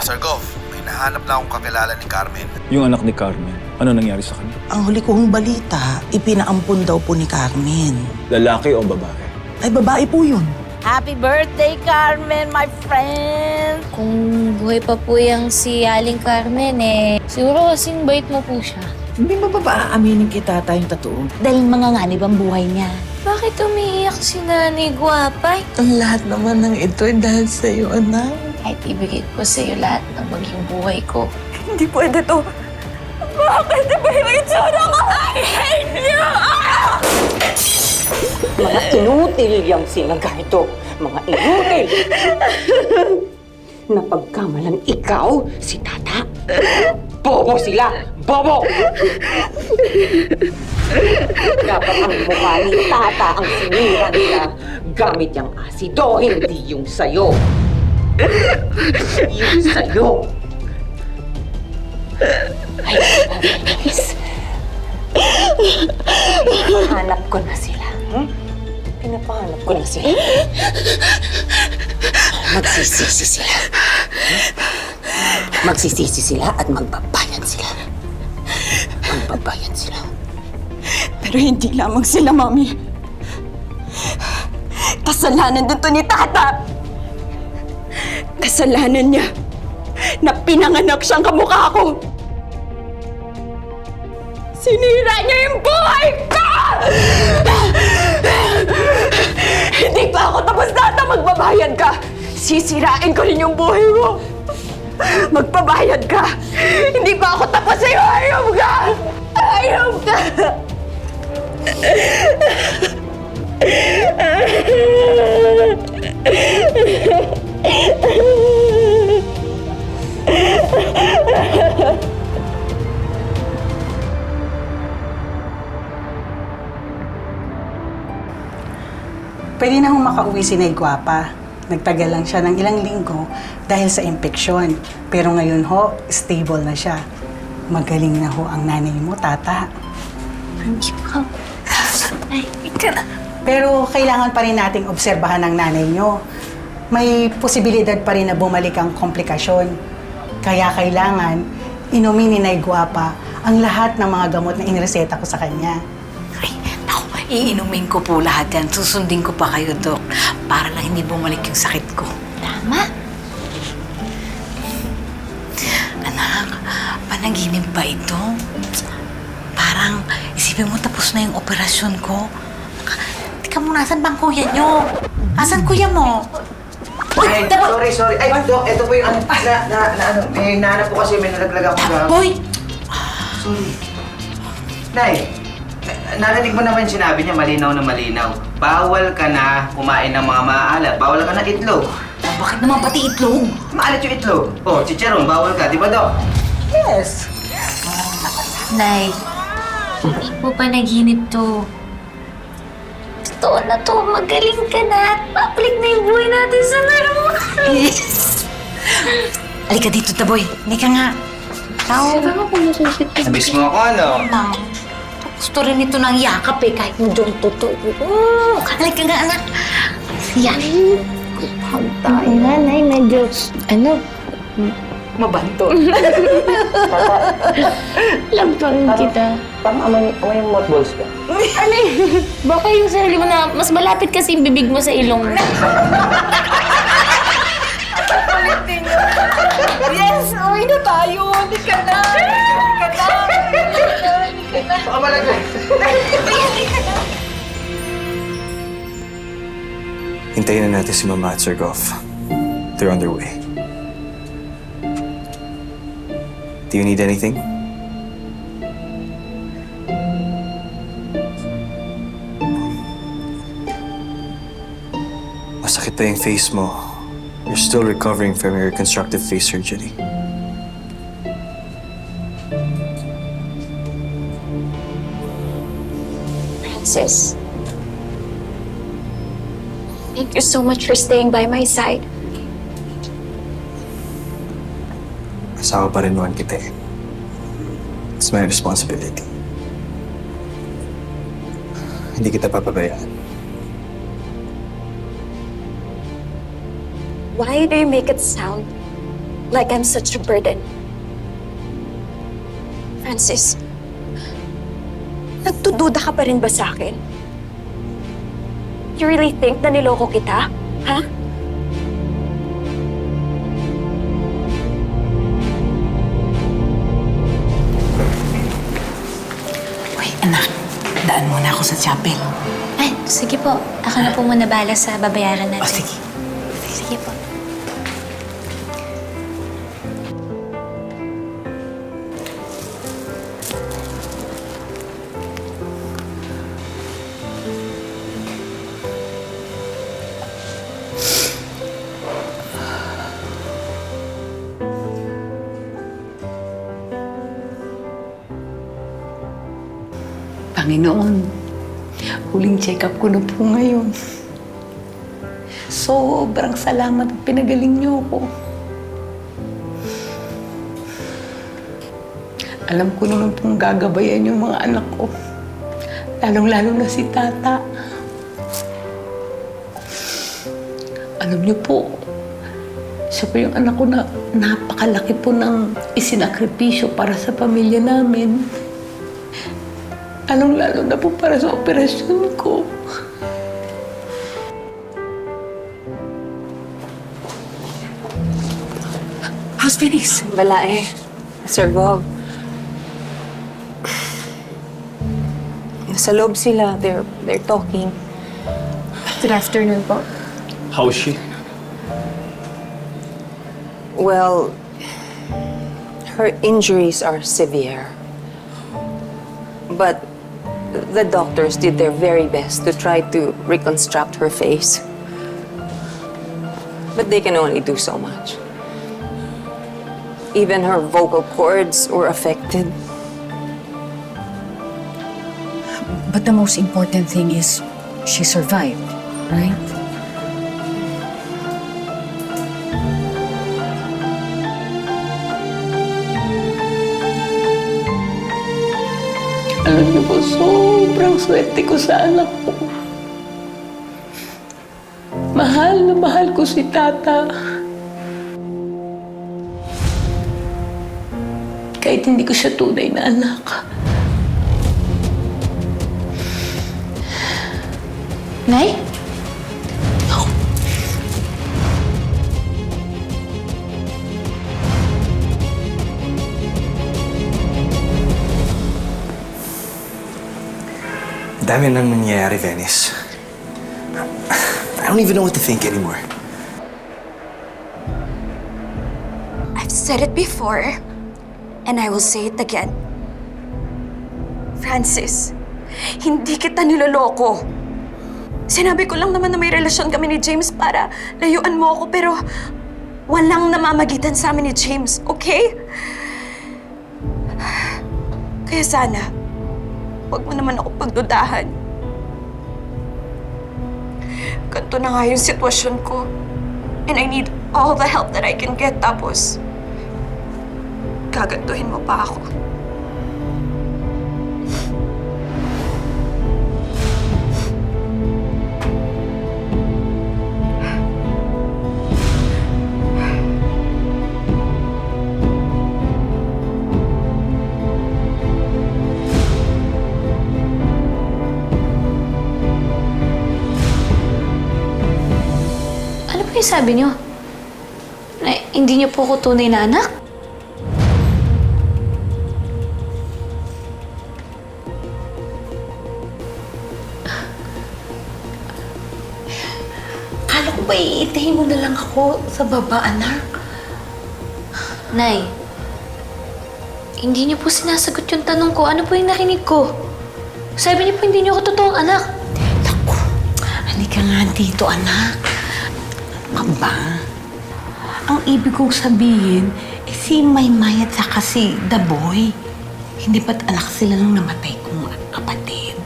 Sir Gov, may nahanap na akong kakilala ni Carmen. Yung anak ni Carmen, ano nangyari sa kanya? Ang huli kong balita, ipinaampun daw po ni Carmen. Lalaki o babae? Ay, babae po yun. Happy birthday, Carmen, my friend! Kung buhay pa po yung si Aling Carmen siguro kasing bait mo po siya. Hindi ba aaminin kita tayong totoo? Dahil manganganib ang buhay niya. Bakit umiiyak si Nanay Guwapay? Ang lahat naman ng ito ay dahil sa'yo, anak. Kahit ibigay ko sa iyo lahat ng maging buhay ko. Hindi pwede to. Bakit ba yung itsura ko? I hate you! Mga inutil yung sinaga ito. Mga inutil. Napagkamalang ikaw, si Tata. Bobo sila! Bobo! Dapat ang mukha ni Tata ang sinira nila gamit yung asido, hindi yung sayo. Yung sayo. Ay, please. Pinapahanap ko na sila. Pinapahanap ko na sila. Magsisisi sila. Magsisisi sila at magbabayad sila. Magbabayad sila. Pero hindi lamang sila, Mami. Kasalanan din to ni Tata. Kasalanan niya na pinanganak siyang kamukha ko. Sinira niya yung buhay ko! Hindi pa ako tapos, Tata. Magbabayad ka. Sisirain ko rin yung buhay mo. Magbabayad ka. Hindi pa ako tapos sa'yo. Ayaw ka! Ayaw ka! Pwede na hong makauwi si Nay Guwapa. Nagtagal lang siya ng ilang linggo dahil sa impeksyon. Pero ngayon ho, stable na siya. Magaling na ho ang nanay mo, Tata. Hindi pa. Ay, ika na. Pero kailangan pa rin nating obserbahan ang nanay nyo. May posibilidad pa rin na bumalik ang komplikasyon. Kaya kailangan inumin ni Nay Guwapa ang lahat ng mga gamot na inireseta ko sa kanya. Ay, naku, iinumin ko po lahat yan. Susundin ko pa kayo, Dok, para lang hindi bumalik yung sakit ko. Tama. Anak, panaginip ba ito? Parang isipin mo tapos na yung operasyon ko. Tika mo, nasan bang kuya nyo? Asan kuya mo? Ay, sorry. Ay, Dok, ito po yung may nahanap po kasi may nalaglag ako sa... Boy! Sorry. Nay, narinig mo naman sinabi niya malinaw na malinaw. Bawal ka na kumain ng mga maaalat. Bawal ka na itlog. Bakit naman pati itlog? Maalat yung itlog. Oh, chicharon, bawal ka. Di ba, Dok? Yes! Nay, hindi po pa naginip to. Totoo na to. Magaling ka na at babalik na yung buhay natin sa normal. Yes! Halika dito, Taboy. Halika nga. Tao. Sabi mo kung nasisip ka. Nabis mo ako, ano? Nang, gusto rin ito ng yakap kahit hindi yung totoo. Halika nga, anak. Yan. Tayo nga, Nay. Medyo, Mabanto. lampang kita. Parang amay yung mothballs ka. Baka yung sarili mo na mas malapit kasi yung bibig mo sa ilong. Yes! Uwi na tayo! Hindi ka na! Baka malagay. Hintayin na natin si Mama at Sir Goff. They're on their way. Do you need anything? Masakit pa yung face mo. You're still recovering from your reconstructive face surgery. Francis, thank you so much for staying by my side. Asawa pa rin naman kita eh. It's my responsibility. Hindi kita papabayaan. Why do you make it sound like I'm such a burden. Francis, nagtududa ka pa rin ba sa akin? You really think na niloko kita? Ha? Uy, anak. Daan muna ako sa chapel. Ay, sige po. Ako na po muna bala sa babayaran natin. O, sige. Sige po. Panginoon, huling check-up ko na po ngayon. Sobrang salamat at pinagaling niyo ako. Alam ko naman pong gagabayan yung mga anak ko. Lalong-lalo na si Tata. Alam niyo po, siya po yung anak ko na napakalaki po ng isinakripisyo para sa pamilya namin. Lalong-lalo na po para sa operasyon ko. How's Phoenix? Wala eh. Sir Gov. Nasa loob sila. They're talking. Good afternoon po. How is she? Well, her injuries are severe. But the doctors did their very best to try to reconstruct her face. But they can only do so much. Even her vocal cords were affected. But the most important thing is she survived, right? Alam niyo po, sobrang swerte ko sa anak ko. Mahal na mahal ko si Tata. Kahit hindi ko siya tunay na anak. Nay? Dami nang nangyayari, Venice. I don't even know what to think anymore. I've said it before, and I will say it again. Francis, hindi kita niloloko. Sinabi ko lang naman na may relasyon kami ni James para layuan mo ako, pero walang namamagitan sa amin ni James, okay? Kaya sana, huwag mo naman ako pagdudahan. Ganito na nga yung sitwasyon ko. And I need all the help that I can get. Tapos, gagantuhin mo pa ako. Ano po yung sabi niyo? Na hindi niyo po ako tunay na anak? Kala ko ba iitahin mo na lang ako sa baba, anak? Nay, hindi niyo po sinasagot yung tanong ko. Ano po yung narinig ko? Sabi niyo po hindi niyo ako totoong anak. Naku, halika nga dito, anak. Ano ba? Ang ibig kong sabihin, si Maymay at saka si The Boy, hindi ba't anak sila nung namatay kong kapatid?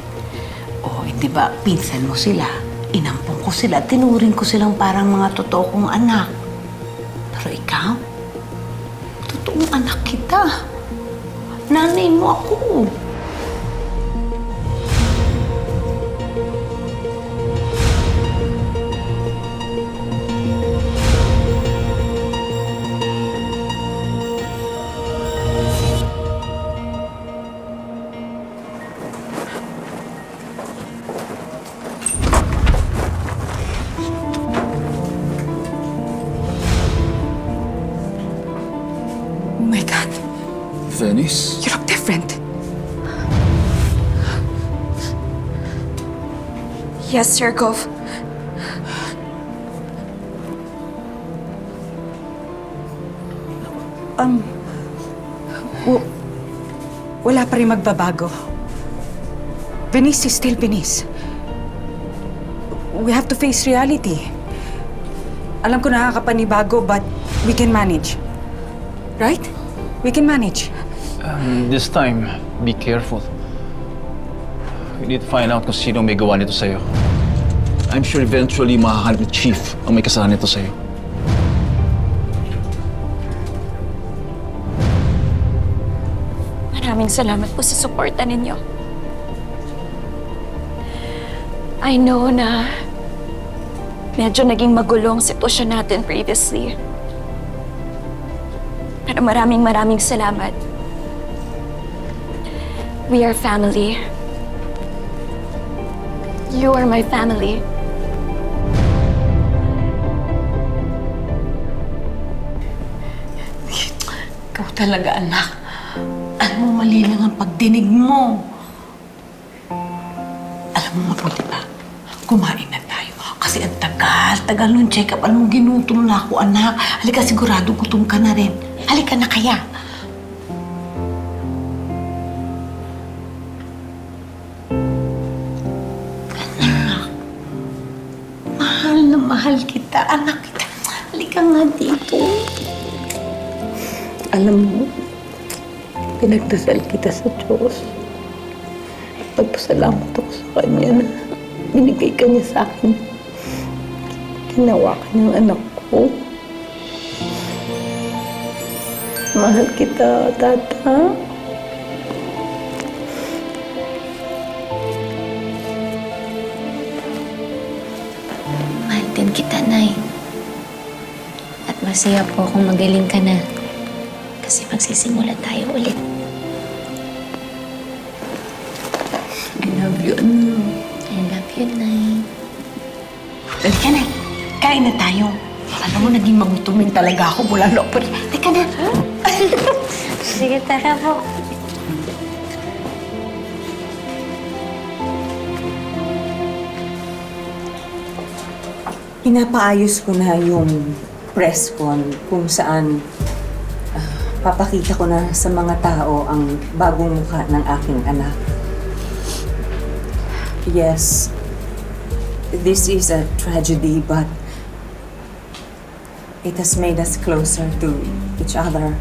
O, hindi ba pinsan mo sila? Inampong ko sila, tinuring ko silang parang mga totoo kong anak. Pero ikaw, totoong anak kita. Nanay mo ako. Oh my God. Venice? You look different. Yes, Sir Gov. Wala pa rin magbabago. Venice is still Venice. We have to face reality. Alam ko nakakapanibago, but we can manage. Right? We can manage. This time, be careful. We need to find out kung sino may gawa nito sa'yo. I'm sure eventually makahanap ni Chief ang may kasalanan nito sa'yo. Maraming salamat po sa suporta ninyo. I know na medyo naging magulo ang sitwasyon natin previously. Pero maraming salamat. We are family. You are my family. Ikaw talaga, anak. Ano mali lang ang pagdinig mo. Alam mo mabuti pa, kumain na tayo. Kasi ang tagal nung check-up. Anong ginutom na ako, anak. Halika, sigurado gutom ka na rin. Halika na kaya. Anak, mahal na mahal kita. Anak kita. Halika nga dito. Alam mo, pinagdasal kita sa Diyos. Pagpasalamat ako sa Kanya na binigay ka niya sa akin. Ginawa ka niyang anak ko. Mahal kita, Tata. Mahal din kita, Nay. At masaya po kung magaling ka na. Kasi magsisimula tayo ulit. I love you, anak. I love you, Nay. Halika na. Kain na tayo. Alam mo, naging magutumin talaga ako mula loob. Halika na. Sige, tara po. Pinapaayos ko na yung press con kung saan papakita ko na sa mga tao ang bagong mukha ng aking anak. Yes, this is a tragedy, but it has made us closer to each other.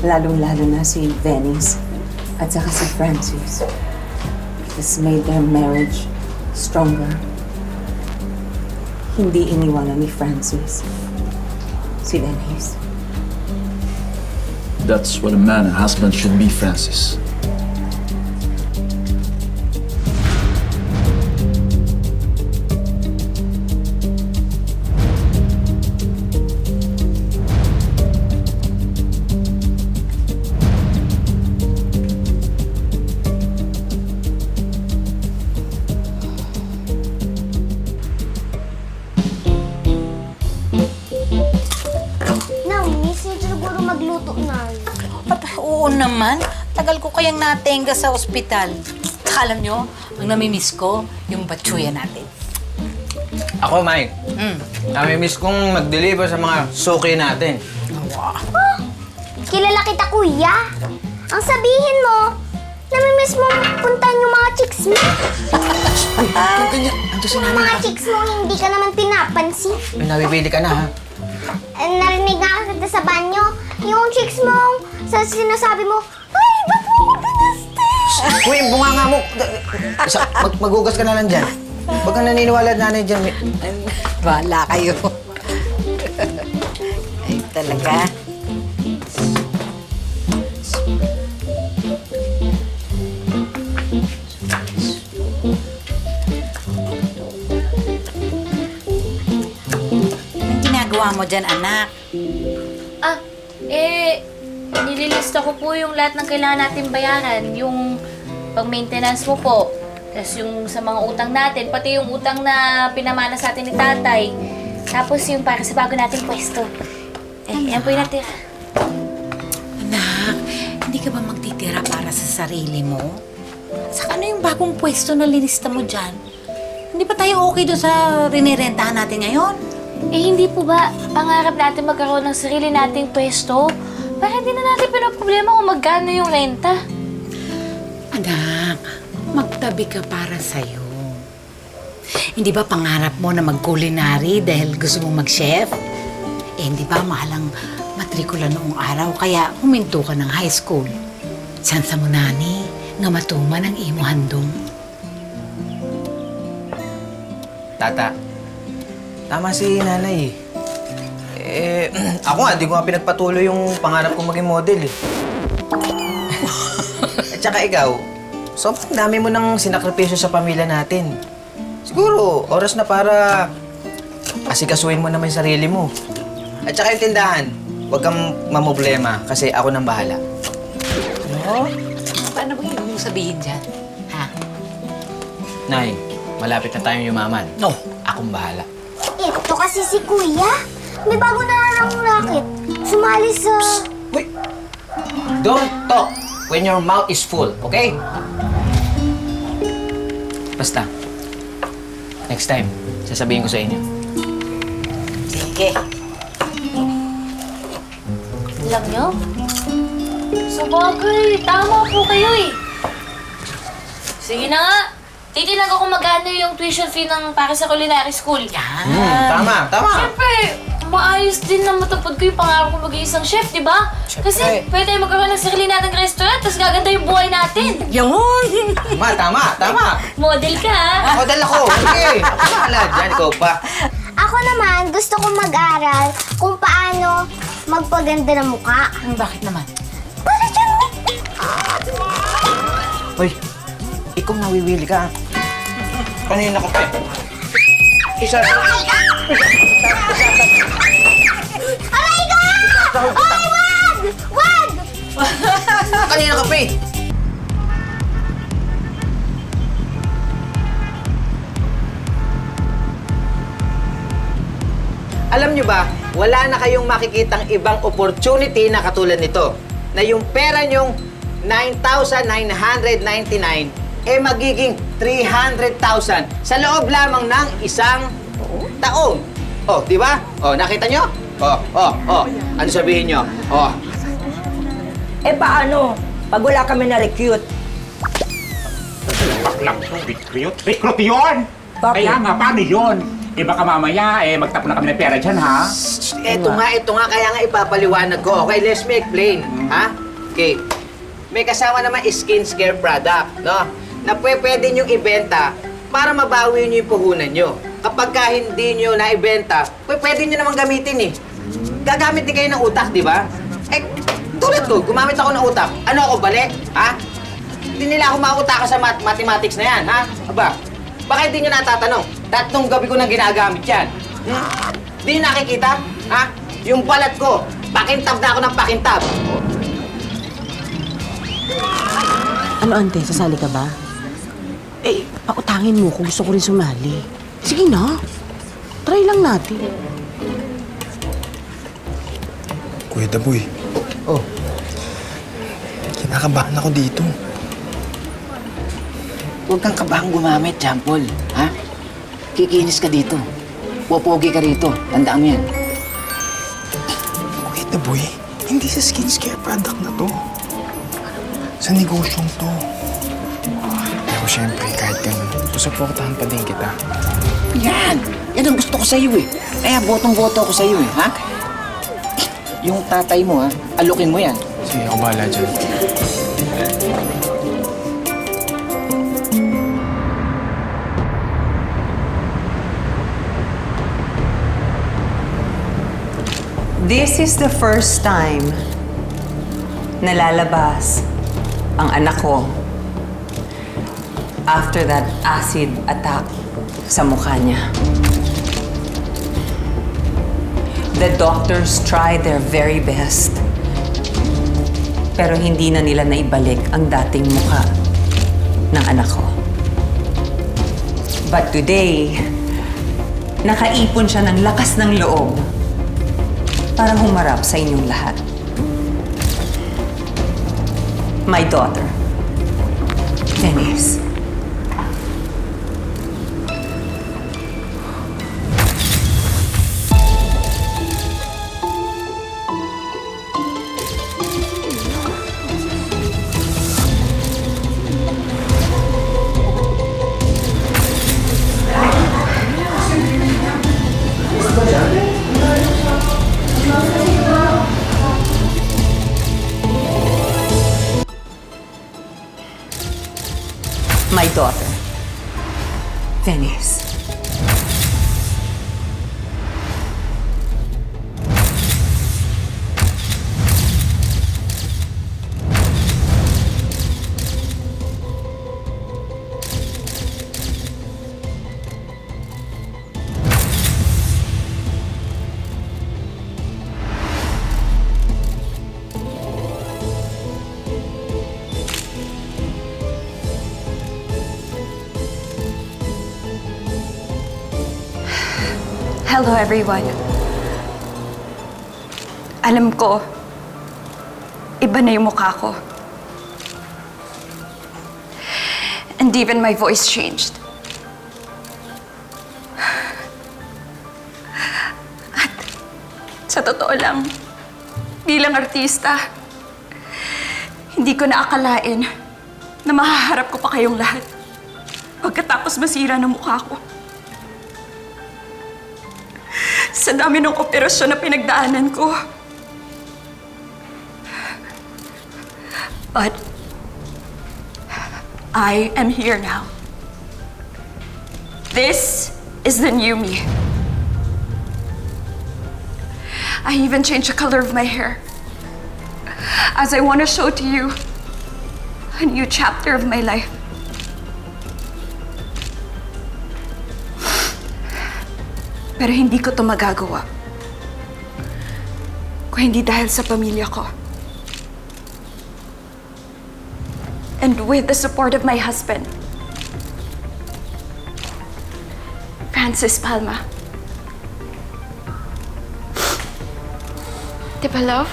Lalong-lalo na si Venice at saka si Francis. It has made their marriage stronger. Hindi iniwanan ni Francis si Venice. That's what a man and husband should be, Francis. Oo naman. Tagal ko kayang natenga sa ospital. Alam nyo, ang namimiss ko, yung batsuya natin. Ako, Mike. Namimiss kong mag-deliver sa mga suki natin. Kilala kita, kuya. Ang sabihin mo, namimiss mo puntahan yung mga chicks mo. Yung mga chicks mo, hindi ka naman pinapansin. May nabibili ka na, ha? Narinig nga kita sa banyo. Yung chicks mo, sa sinasabi mo, ay, ba't mo ako pinastes? Uy, bunganga mo! Maghugas ka na lang dyan. Huwag kang naniniwala at nanay dyan. Bahala kayo. Ay, talaga. Anong ginagawa mo dyan, anak? Nililista ko po yung lahat ng kailangan natin bayaran. Yung pang-maintenance mo po. Tapos yung sa mga utang natin, pati yung utang na pinamana sa atin ni tatay. Tapos yung para sa bago nating pwesto. Yan po yung natira. ka ba magtitira para sa sarili mo? Saka ano yung bagong pwesto na linista mo dyan? Hindi ba tayo okay doon sa rinirentahan natin ngayon? Eh, hindi po ba pangarap natin magkaroon ng sarili nating pwesto? Para hindi na natin pinaproblema kung magkano yung renta. Anak, magtabi ka para sa'yo. Hindi ba pangarap mo na mag-culinary dahil gusto mong mag-chef? Eh, hindi ba mahalang matrikula noong araw kaya huminto ka ng high school? Sansa mo nani nga matuman ang imo handong. Tata, tama si nanay eh. Ako nga, di ko nga pinagpatuloy yung pangarap kong maging model eh. At saka ikaw, sobrang dami mo nang sinakripisyo sa pamilya natin. Siguro, oras na para asikasuhin mo naman yung sarili mo. At saka yung tindahan, huwag kang mamoblema kasi ako nang bahala. Ano? Paano ba yung mong sabihin dyan? Ha? Nay, malapit na tayong yumaman. No, akong bahala. Ito kasi si Kuya. May bago na lang racket. Sumali sa... Wait! Don't talk when your mouth is full, okay? Basta, next time, sasabihin ko sa inyo. Sige. Alam nyo? Sa bagay, tama po kayo eh. Sige na nga. Titinag ako magkano yung tuition fee ng para sa culinary school. Yan. Tama, tama. Siyempre, maayos din na matupad ko yung pangarap ko maging isang chef, di ba? Kasi pwede tayo magkaroon ng sarili nating restaurant, tapos gaganda yung buhay natin. Yun! Tama. Model ka, ha? Model ako. Sige, bahala dyan, ikaw pa. Ako naman, gusto kong mag-aral kung paano magpaganda ng mukha. Bakit naman? Para dyan! Hoy, ikaw nawiwili ka. Kanina ka pa eh. Isa. Aray ka! Ay, wag! Wag! Kanina ka pa eh. Alam nyo ba, wala na kayong makikitang ibang opportunity na katulad nito. Na yung pera nyong 9,999 eh magiging 300,000 sa loob lamang ng isang taon. Oh, di ba? Oh, nakita nyo? Oh. Ano sabihin nyo? Oh. Eh paano? Pag wala kami na-recruit. Lang to, recruit? Recruit yun! Bakit? Kaya nga, paano yun? Eh baka mamaya, magtapon na kami ng pera dyan, ha? Ito nga, kaya nga ipapaliwanag ko. Okay, let's make plain. Ha? Okay. May kasama naman skincare product, no? Na pwede nyo ibenta para mabawi nyo yung puhunan nyo. Kapag ka hindi nyo naibenta, pwede nyo naman gamitin eh. Gagamit din kayo ng utak, di ba? Eh, tulad ko, gumamit ako ng utak. Ano ako, bali? Ha? Hindi nila ako mautaka sa mathematics na yan, ha? Aba, baka hindi nyo natatanong. 3 gabi ko nang ginagamit yan. Di nyo nakikita? Ha? Yung balat ko, pakintab na ako ng pakintab. Ano, ante? Sasali ka ba? Eh, pautangin mo kung gusto ko rin sumali. Sige na. Try lang natin. Kuya Daboy. Oh. Kinakabahan ako dito. Huwag kang kabahang gumamit, Jampol. Ha? Kikinis ka dito. Popogi ka rito. Tandaan mo yan. Kuya Daboy, hindi sa skincare product na to. Sa negosyong to. Pero syempre, kahit ganun, susuportahan pa din kita. Yan! Yan ang gusto ko sa'yo eh. Kaya botong-boto ako sa'yo eh, ha? Yung tatay mo, ha? Alukin mo yan. Sige, ako bahala dyan. This is the first time na lalabas ang anak ko after that acid attack sa mukha niya. The doctors tried their very best, pero hindi na nila naibalik ang dating mukha ng anak ko. But today, nakaipon siya ng lakas ng loob para humarap sa inyong lahat. My daughter, Venice. My daughter, Venice. Hello, everyone. Alam ko, iba na yung mukha ko. And even my voice changed. At sa totoo lang, bilang artista, hindi ko naakalain na mahaharap ko pa kayong lahat pagkatapos masira ng mukha ko. Sa dami ng operasyon na pinagdaanan ko. But I am here now. This is the new me. I even changed the color of my hair, as I want to show to you a new chapter of my life. Pero hindi ko to magagawa kung hindi dahil sa pamilya ko. And with the support of my husband, Francis Palma. Diba, love?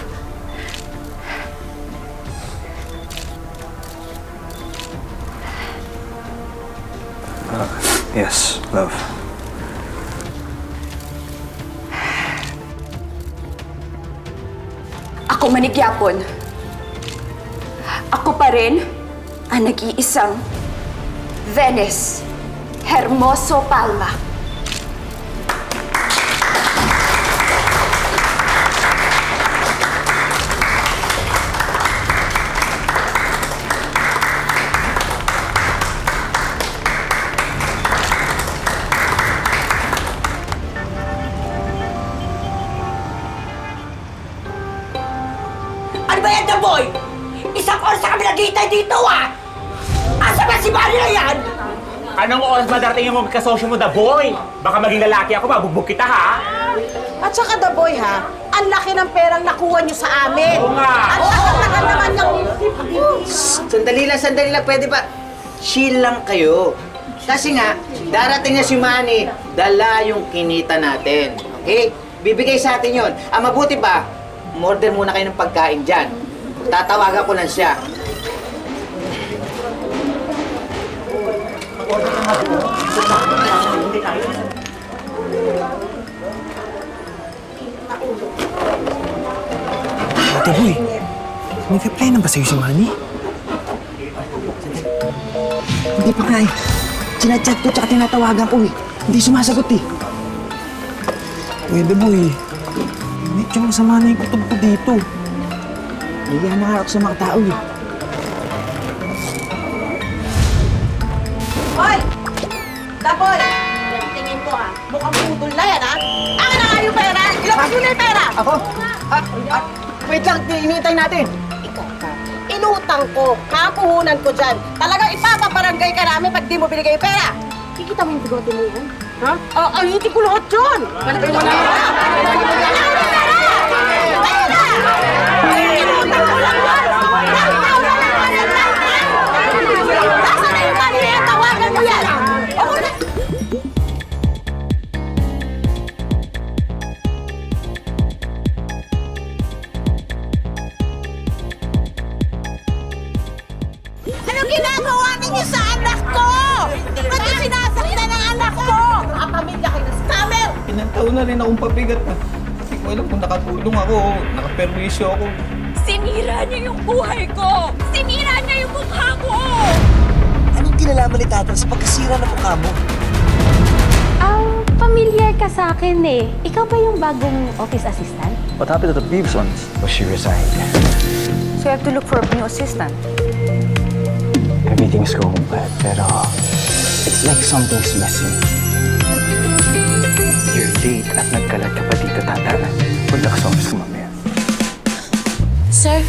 Yes, love. Ako manigyapon. Ako pa rin ang nag-iisang Venice Hermoso Palma. Ano ba yan, Daboy? Isang oras na kami naghihintay dito, ah! Asa ba si Manny na yan? Anong oras ba darating yung kasosyo mo, The Boy? Baka maging lalaki ako, mabugbog kita, ha? At saka, The Boy, ha? Ang laki ng perang nakuha niyo sa amin. Oo nga. Ang tagal naman yung... Sandali lang, pwede ba? Chill lang kayo. Kasi nga, darating na si Manny, dala yung kinita natin. Okay? Bibigay sa atin yon. Ang mabuti pa, umorder muna kayo ng pagkain dyan. Tatawagan ko lang siya. Ate Boy, may reply na ba sa'yo si Manny? Hindi pa nga eh. Chinachat ko tsaka tinatawagan ko eh. Hindi sumasagot eh. Ate Boy, medyo masama na yung kutob ko dito. Nahiya na nga ako sa mga tao eh. Hoy! Daboy! Tingin ko, ha? Mukhang pudol na yan, ha? Akin na nga yung pera! Ilabas mo na yung pera! Ako? Wait lang, inintay natin. Ikaw ka. Inutang ko. Kapuhunan ko dyan. Talagang ipapabarangay ka namin pag di mo binigay yung pera. Kikita mo yung bigote mo yan? Ha? Ay, hindi ko lahat dyan. Malapay mo na. Inutang ko lang yan! Nasaan na yung money? Tawagan mo yan! Ako na! niyo sa anak ko? Ba't niyo sinasaktan ang anak ko? Ang pamilya kayo na scammer! Ilang taon na rin akong pabigat na. Hindi ko alam kung nakatulong ako, nakaperwisyo ako. Sinira niya yung buhay ko! Sinira niya yung mukha ko! Anong kinalaman ni Tatang sa pagkasira ng mukha mo? Familiar ka sa akin eh. Ikaw ba yung bagong office assistant? What happened to the previous ones? Well, she resigned. So you have to look for a new assistant. Everything's going well, pero it's like something's missing. You're late at nagkalat ka pa dito, Tata. Punta ka sa office ko mamaya. Sir,